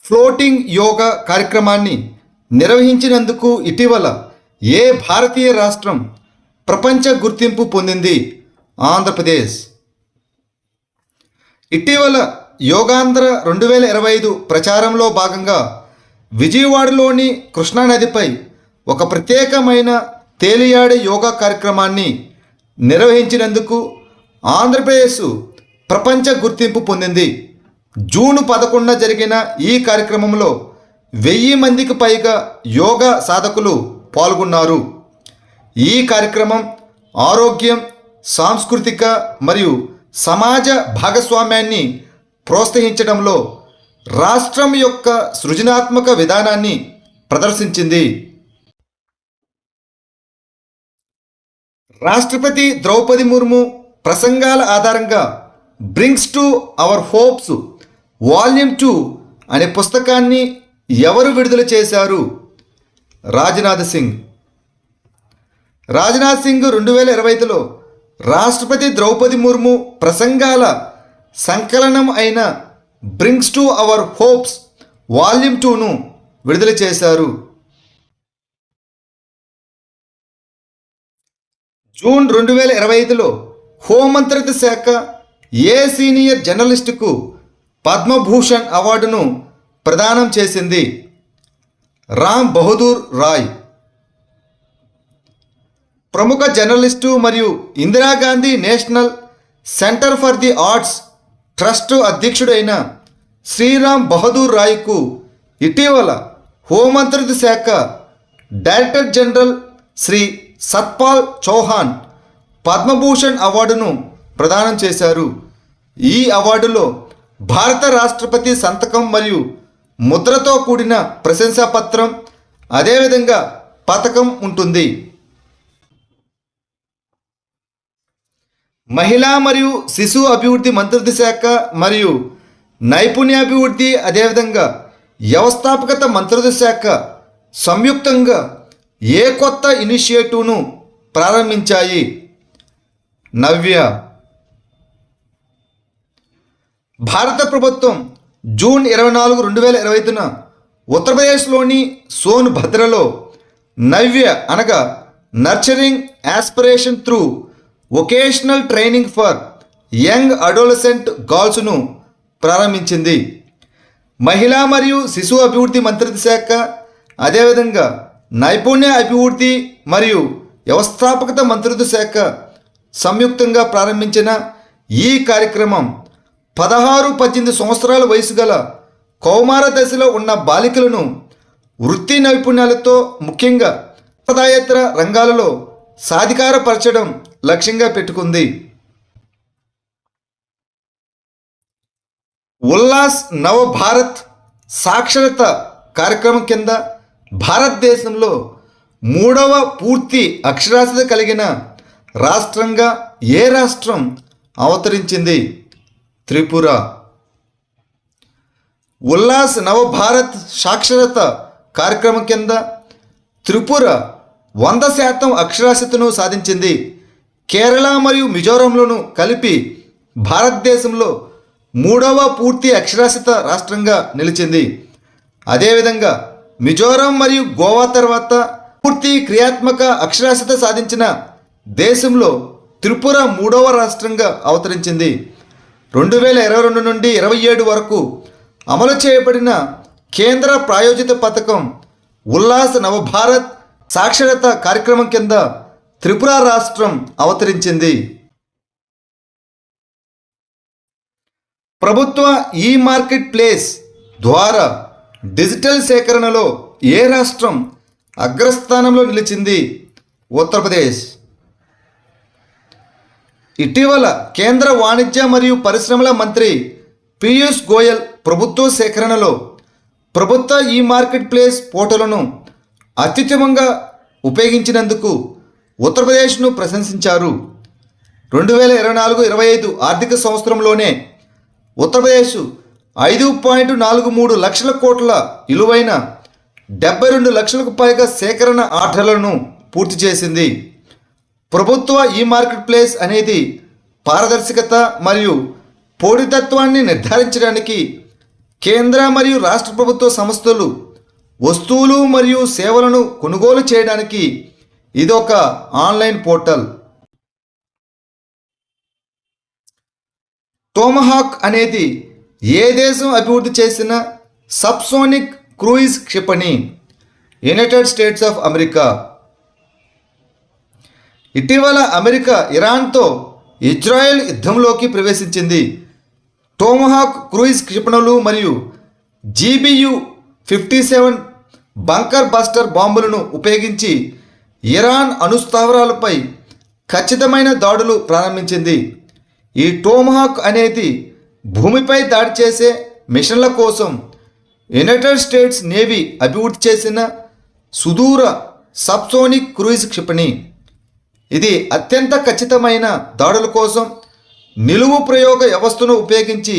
Floating yoga కార్యక్రమాన్ని నిర్వహించినందుకు ఇటీవల ఏ భారతీయ రాష్ట్రం ప్రపంచ గుర్తింపు పొందింది? ఆంధ్రప్రదేశ్. ఇటీవల యోగాంధ్ర 2025 ప్రచారంలో భాగంగా విజయవాడలోని కృష్ణానదిపై ఒక ప్రత్యేకమైన తేలియాడే యోగా కార్యక్రమాన్ని నిర్వహించినందుకు ఆంధ్రప్రదేశ్ ప్రపంచ గుర్తింపు పొందింది. జూన్ 11న జరిగిన ఈ కార్యక్రమంలో 1000 మందికి పైగా యోగా సాధకులు పాల్గొన్నారు. ఈ కార్యక్రమం ఆరోగ్యం, సాంస్కృతిక మరియు సమాజ భాగస్వామ్యాన్ని ప్రోత్సహించడంలో రాష్ట్రం యొక్క సృజనాత్మక విధానాన్ని ప్రదర్శించింది. రాష్ట్రపతి ద్రౌపది ముర్ము ప్రసంగాల ఆధారంగా brings to our hopes volume 2 అనే పుస్తకాన్ని ఎవరు విడుదల చేశారు? రాజ్నాథ్ సింగ్. రాజ్నాథ్ సింగ్ 2025లో రాష్ట్రపతి ద్రౌపది ముర్ము ప్రసంగాల సంకలనం అయిన brings to our hopes volume 2ను విడుదల చేశారు. జూన్ 2025లో హోంమంత్రిత్వ శాఖ ఏ సీనియర్ జర్నలిస్టుకు పద్మభూషణ్ అవార్డును ప్రదానం చేసింది? రామ్ బహదూర్ రాయ్. ప్రముఖ జర్నలిస్టు మరియు Indira Gandhi national centre for the arts trust అధ్యక్షుడైన శ్రీరామ్ బహదూర్ రాయ్కు ఇటీవల హోంమంత్రిత్వ శాఖ డైరెక్టర్ జనరల్ శ్రీ సత్పాల్ చౌహాన్ పద్మభూషణ్ అవార్డును ప్రదానం చేశారు. ఈ అవార్డులో భారత రాష్ట్రపతి సంతకం మరియు ముద్రతో కూడిన ప్రశంసాపత్రం, అదేవిధంగా పతకం ఉంటుంది. మహిళా మరియు శిశు అభివృద్ధి మంత్రిత్వ శాఖ మరియు నైపుణ్యాభివృద్ధి, అదేవిధంగా వ్యవస్థాపకత మంత్రిత్వ శాఖ సంయుక్తంగా ఏ కొత్త ఇనిషియేటివ్ను ప్రారంభించాయి? నవ్య. భారత ప్రభుత్వం జూన్ 24, 2025న ఉత్తరప్రదేశ్లోని సోన్భద్రలో నవ్య అనగా nurturing aspiration through vocational training for young adolescent గర్ల్స్ను ప్రారంభించింది. మహిళా మరియు శిశు అభివృద్ధి మంత్రిత్వ శాఖ, అదేవిధంగా నైపుణ్య అభివృద్ధి మరియు వ్యవస్థాపకత మంత్రిత్వ శాఖ సంయుక్తంగా ప్రారంభించిన ఈ కార్యక్రమం 16-18 సంవత్సరాల వయసు గల కౌమార దశలో ఉన్న బాలికలను వృత్తి నైపుణ్యాలతో, ముఖ్యంగా సంప్రదాయేతర రంగాలలో సాధికారపరచడం లక్ష్యంగా పెట్టుకుంది. ఉల్లాస్ నవభారత్ సాక్షరత కార్యక్రమం కింద భారతదేశంలో 3వ పూర్తి అక్షరాస్యత కలిగిన రాష్ట్రంగా ఏ రాష్ట్రం అవతరించింది? త్రిపుర. ఉల్లాస్ నవభారత్ సాక్షరత కార్యక్రమం కింద త్రిపుర 100% అక్షరాస్యతను సాధించింది. కేరళ మరియు మిజోరంలను కలిపి భారతదేశంలో 3వ పూర్తి అక్షరాస్యత రాష్ట్రంగా నిలిచింది. అదేవిధంగా మిజోరం మరియు గోవా తర్వాత పూర్తి క్రియాత్మక అక్షరాస్యత సాధించిన దేశంలో త్రిపుర 3వ రాష్ట్రంగా అవతరించింది. 2022 నుండి 27 వరకు అమలు చేయబడిన కేంద్ర ప్రాయోజిత పథకం ఉల్లాస్ నవభారత్ సాక్షరత కార్యక్రమం కింద త్రిపుర రాష్ట్రం అవతరించింది. ప్రభుత్వ ఈ మార్కెట్ ప్లేస్ ద్వారా డిజిటల్ సేకరణలో ఏ రాష్ట్రం అగ్రస్థానంలో నిలిచింది? ఉత్తరప్రదేశ్. ఇటీవల కేంద్ర వాణిజ్య మరియు పరిశ్రమల మంత్రి పీయూష్ గోయల్ ప్రభుత్వ సేకరణలో ప్రభుత్వ ఈ మార్కెట్ ప్లేస్ పోర్టల్ను అత్యుత్తమంగా ఉపయోగించినందుకు ఉత్తరప్రదేశ్ను ప్రశంసించారు. 2024-25 ఆర్థిక సంవత్సరంలోనే ఉత్తరప్రదేశ్ 5.43 లక్షల కోట్ల విలువైన 72 లక్షలకు పైగా సేకరణ ఆర్డర్లను పూర్తి చేసింది. ప్రభుత్వ ఈ మార్కెట్ ప్లేస్ అనేది పారదర్శకత మరియు పోటీతత్వాన్ని నిర్ధారించడానికి కేంద్ర మరియు రాష్ట్ర ప్రభుత్వ సంస్థలు వస్తువులు మరియు సేవలను కొనుగోలు చేయడానికి ఇదొక ఆన్లైన్ పోర్టల్. టోమహాక్ అనేది ఏ దేశం అభివృద్ధి చేసిన సబ్సోనిక్ క్రూయిజ్ క్షిపణి? United states of America. ఇటీవల అమెరికా ఇరాన్తో ఇజ్రాయెల్ యుద్ధంలోకి ప్రవేశించింది. టోమహాక్ క్రూయిజ్ క్షిపణులు మరియు GBU-57 బంకర్ బస్టర్ బాంబులను ఉపయోగించి ఇరాన్ అణుస్థావరాలపై ఖచ్చితమైన దాడులు ప్రారంభించింది. ఈ టోమహాక్ అనేది భూమిపై దాడి చేసే మిషన్ల కోసం యునైటెడ్ స్టేట్స్ నేవీ అభివృద్ధి చేసిన సుదూర సబ్సోనిక్ క్రూయిజ్ క్షిపణి. ఇది అత్యంత ఖచ్చితమైన దాడుల కోసం నిలువు ప్రయోగ వ్యవస్థను ఉపయోగించి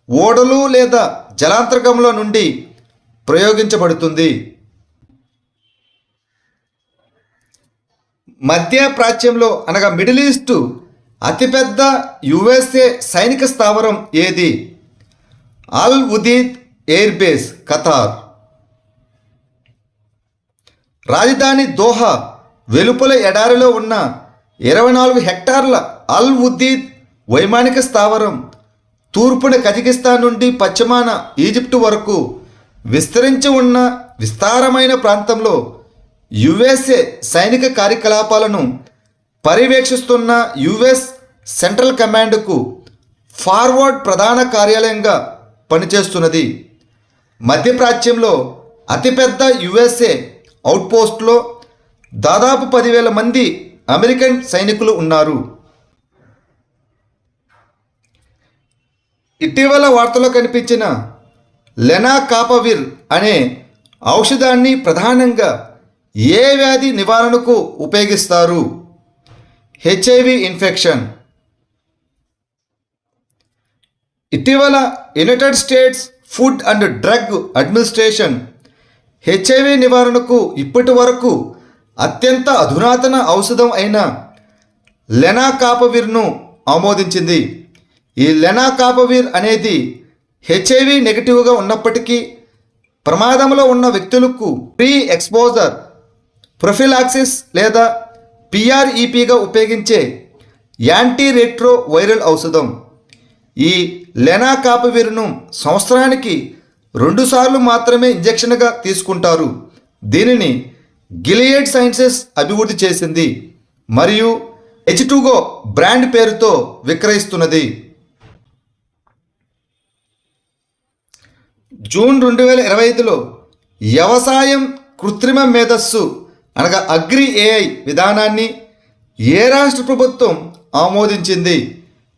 ఓడలు లేదా జలాంతర్గముల నుండి ప్రయోగించబడుతుంది. మధ్య ప్రాచ్యంలో అనగా మిడిల్ ఈస్ట్ అతిపెద్ద USA సైనిక స్థావరం ఏది? అల్ ఉదీద్ ఎయిర్ బేస్, ఖతార్. రాజధాని దోహా వెలుపల ఎడారిలో ఉన్న 24 హెక్టార్ల అల్ ఉదీద్ వైమానిక స్థావరం తూర్పున కజకిస్తాన్ నుండి పశ్చిమాన ఈజిప్టు వరకు విస్తరించి ఉన్న విస్తారమైన ప్రాంతంలో USA సైనిక కార్యకలాపాలను పర్యవేక్షిస్తున్న US సెంట్రల్ కమాండ్కు ఫార్వర్డ్ ప్రధాన కార్యాలయంగా పనిచేస్తున్నది. మధ్యప్రాచ్యంలో అతిపెద్ద USA అవుట్పోస్ట్లో దాదాపు 10,000 మంది అమెరికన్ సైనికులు ఉన్నారు. ఇటీవల వార్తలో కనిపించిన లెనాకాపవిర్ అనే ఔషధాన్ని ప్రధానంగా ఏ వ్యాధి నివారణకు ఉపయోగిస్తారు? HIV infection. ఇటీవల United States Food and Drug Administration HIV నివారణకు ఇప్పటి వరకు అత్యంత అధునాతన ఔషధం అయిన లెనాకాపవిర్ను ఆమోదించింది. ఈ లెనాకాపవిర్ అనేది HIV నెగిటివ్గా ఉన్నప్పటికీ ప్రమాదంలో ఉన్న వ్యక్తులకు ప్రీ ఎక్స్పోజర్ ప్రొఫిలాక్సిస్ లేదా PrEPగా ఉపయోగించే యాంటీ రెట్రో వైరల్ ఔషధం. ఈ లెనాకాపవిర్ను సంవత్సరానికి 2 సార్లు మాత్రమే ఇంజెక్షన్గా తీసుకుంటారు. దీనిని గిలియడ్ సైన్సెస్ అభివృద్ధి చేసింది మరియు H2Go బ్రాండ్ పేరుతో విక్రయిస్తున్నది. జూన్ 2025లో వ్యవసాయం కృత్రిమ మేధస్సు అనగా అగ్రి AI విధానాన్ని ఏ రాష్ట్ర ప్రభుత్వం ఆమోదించింది?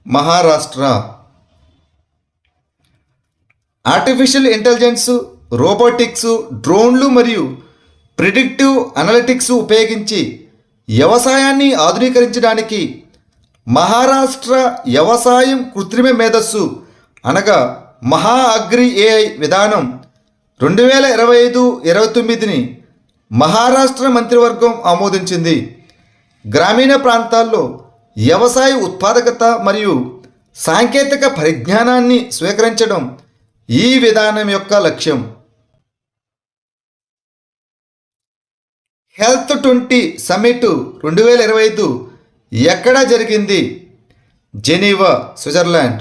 మహారాష్ట్ర. ఆర్టిఫిషియల్ ఇంటెలిజెన్స్, రోబోటిక్స్, డ్రోన్లు మరియు ప్రిడిక్టివ్ అనలిటిక్స్ ఉపయోగించి వ్యవసాయాన్ని ఆధునీకరించడానికి మహారాష్ట్ర వ్యవసాయం కృత్రిమ మేధస్సు అనగా మహా అగ్రి AI విధానం 2025-29ని మహారాష్ట్ర మంత్రివర్గం ఆమోదించింది. గ్రామీణ ప్రాంతాల్లో వ్యవసాయ ఉత్పాదకత మరియు సాంకేతిక పరిజ్ఞానాన్ని స్వీకరించడం ఈ విధానం యొక్క లక్ష్యం. హెల్త్ 20 సమ్మిట్ 2025 ఎక్కడ జరిగింది? Geneva, Switzerland.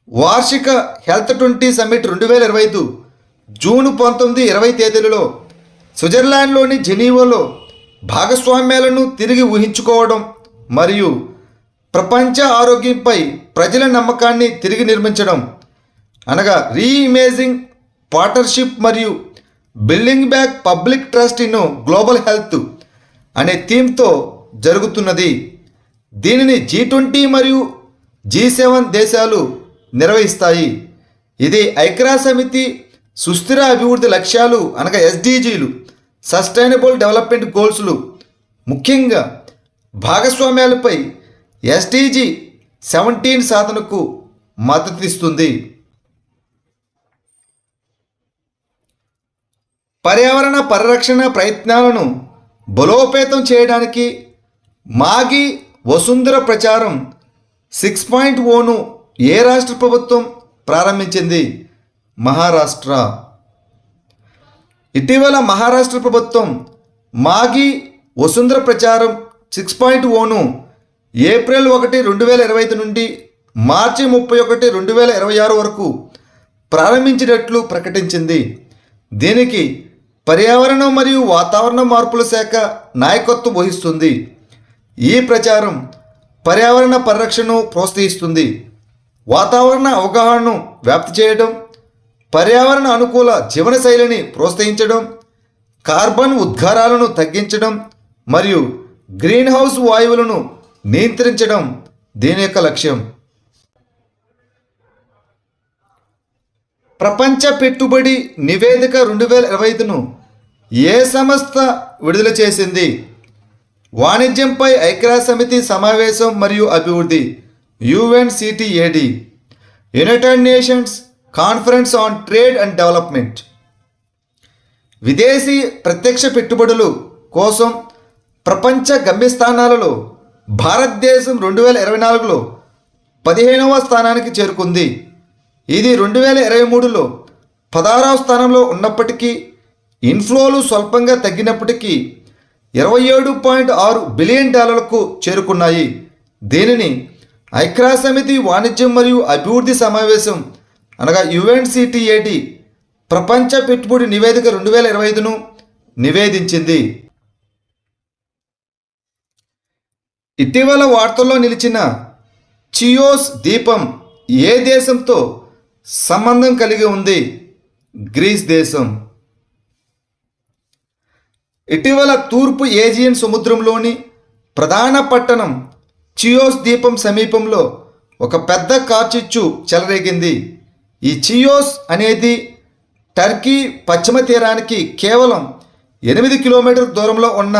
వార్షిక హెల్త్ 20 సమ్మిట్ 2025 జూన్ 19, 20 తేదీలలో స్విట్జర్లాండ్లోని జెనీవాలో భాగస్వామ్యాలను తిరిగి ఊహించుకోవడం మరియు ప్రపంచ ఆరోగ్యంపై ప్రజల నమ్మకాన్ని తిరిగి నిర్మించడం అనగా రీఇమేజింగ్ పార్ట్నర్షిప్ మరియు building back public trust in global health అనే థీమ్తో జరుగుతున్నది. దీనిని G20 మరియు G7 దేశాలు నిర్వహిస్తాయి. ఇది ఐక్యరాజ్యసమితి సుస్థిర అభివృద్ధి లక్ష్యాలు అనగా SDGలు, సస్టైనబుల్ డెవలప్మెంట్ గోల్స్లు, ముఖ్యంగా భాగస్వామ్యాలపై SDG 17 సాధనకు మద్దతిస్తుంది. పర్యావరణ పరిరక్షణ ప్రయత్నాలను బలోపేతం చేయడానికి మాగి వసుంధర ప్రచారం 6.0ను ఏ రాష్ట్ర ప్రభుత్వం ప్రారంభించింది మహారాష్ట్ర. ఇటీవల మహారాష్ట్ర ప్రభుత్వం మాఘీ వసుంధర ప్రచారం 6.0ను ఏప్రిల్ 1, 2025 నుండి మార్చి 31, 2026 వరకు ప్రారంభించినట్లు ప్రకటించింది. దీనికి పర్యావరణం మరియు వాతావరణ మార్పుల శాఖ నాయకత్వం వహిస్తుంది. ఈ ప్రచారం పర్యావరణ పరిరక్షణను ప్రోత్సహిస్తుంది, వాతావరణ అవగాహనను వ్యాప్తి చేయడం, పర్యావరణ అనుకూల జీవనశైలిని ప్రోత్సహించడం, కార్బన్ ఉద్గారాలను తగ్గించడం మరియు గ్రీన్ హౌస్ వాయువులను నియంత్రించడం దీని యొక్క లక్ష్యం. ప్రపంచ పెట్టుబడి నివేదిక 2025ను ఏ సంస్థ విడుదల చేసింది? వాణిజ్యంపై ఐక్యరాజ్య సమితి సమావేశం మరియు అభివృద్ధి UNCTAD, United nations conference on trade and development. విదేశీ ప్రత్యక్ష పెట్టుబడులు కోసం ప్రపంచ గమ్యస్థానాలలో భారతదేశం 2024లో 15వ స్థానానికి చేరుకుంది. ఇది 2023లో 16వ స్థానంలో ఉన్నప్పటికీ ఇన్ఫ్లోలు స్వల్పంగా తగ్గినప్పటికీ $27.6 బిలియన్ చేరుకున్నాయి. దీనిని ఐక్యరాజ్య సమితి వాణిజ్యం మరియు అభివృద్ధి సమావేశం అనగా UNCTAD ప్రపంచ పెట్టుబడి నివేదిక 2025ను నివేదించింది. ఇటీవల వార్తల్లో నిలిచిన చియోస్ ద్వీపం ఏ దేశంతో సంబంధం కలిగి ఉంది? గ్రీస్ దేశం. ఇటీవల తూర్పు ఏజియన్ సముద్రంలోని ప్రధాన పట్టణం చియోస్ ద్వీపం సమీపంలో ఒక పెద్ద కార్చిచ్చు చెలరేగింది. ఈ చియోస్ అనేది టర్కీ పశ్చిమ తీరానికి కేవలం 8 కిలోమీటర్ల దూరంలో ఉన్న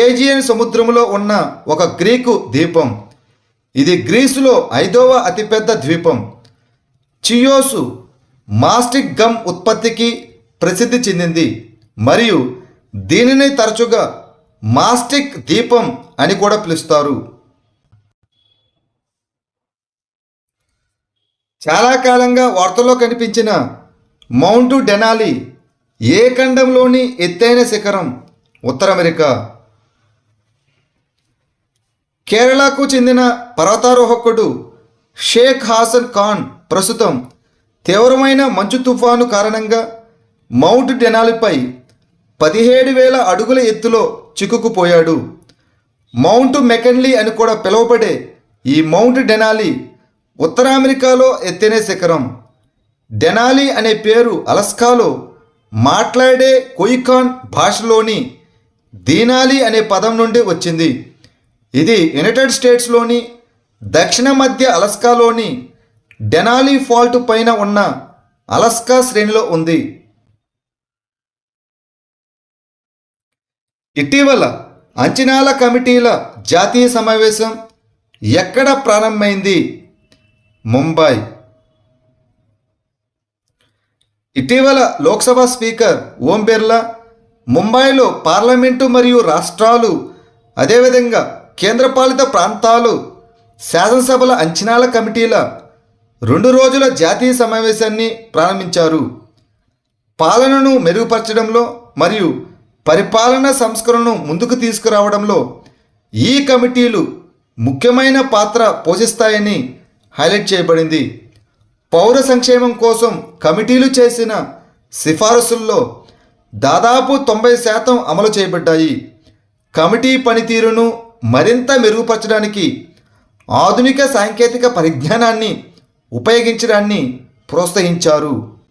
ఏజియన్ సముద్రంలో ఉన్న ఒక గ్రీకు ద్వీపం. ఇది గ్రీసులో 5వ అతిపెద్ద ద్వీపం. చియోసు మాస్టిక్ గమ్ ఉత్పత్తికి ప్రసిద్ధి చెందింది మరియు దీనిని తరచుగా మాస్టిక్ ద్వీపం అని కూడా పిలుస్తారు. చాలా కాలంగా వార్తల్లో కనిపించిన మౌంట్ డెనాలి ఏ ఖండంలోని ఎత్తైన శిఖరం? ఉత్తర అమెరికా. కేరళకు చెందిన పర్వతారోహకుడు షేక్ హాసన్ ఖాన్ ప్రస్తుతం తీవ్రమైన మంచు తుఫాను కారణంగా మౌంట్ డెనాలిపై 17,000 అడుగుల ఎత్తులో చిక్కుకుపోయాడు. మౌంట్ మెకన్లీ అని కూడా పిలువబడే ఈ మౌంట్ డెనాలి ఉత్తర అమెరికాలో ఎత్తైన శిఖరం. డెనాలి అనే పేరు అలాస్కాలో మాట్లాడే కొయికాన్ భాషలోని దీనాలి అనే పదం నుండి వచ్చింది. ఇది యునైటెడ్ స్టేట్స్లోని దక్షిణ మధ్య అలాస్కాలోని డెనాలి ఫాల్ట్ పైన ఉన్న అలాస్కా శ్రేణిలో ఉంది. ఇటీవల అంచనాల కమిటీల జాతీయ సమావేశం ఎక్కడ ప్రారంభమైంది? ముంబై. ఇటీవల లోక్సభ స్పీకర్ ఓం బిర్లా ముంబైలో పార్లమెంటు మరియు రాష్ట్రాలు అదేవిధంగా కేంద్రపాలిత ప్రాంతాలు శాసనసభల అంచనాల కమిటీల 2 రోజుల జాతీయ సమావేశాన్ని ప్రారంభించారు. పాలనను మెరుగుపరచడంలో మరియు పరిపాలన సంస్కరణను ముందుకు తీసుకురావడంలో ఈ కమిటీలు ముఖ్యమైన పాత్ర పోషిస్తాయని హైలైట్ చేయబడింది. పౌర సంక్షేమం కోసం కమిటీలు చేసిన సిఫారసుల్లో దాదాపు 90% అమలు చేయబడ్డాయి. కమిటీ పనితీరును మరింత మెరుగుపరచడానికి ఆధునిక సాంకేతిక పరిజ్ఞానాన్ని ఉపయోగించడాన్ని ప్రోత్సహించారు.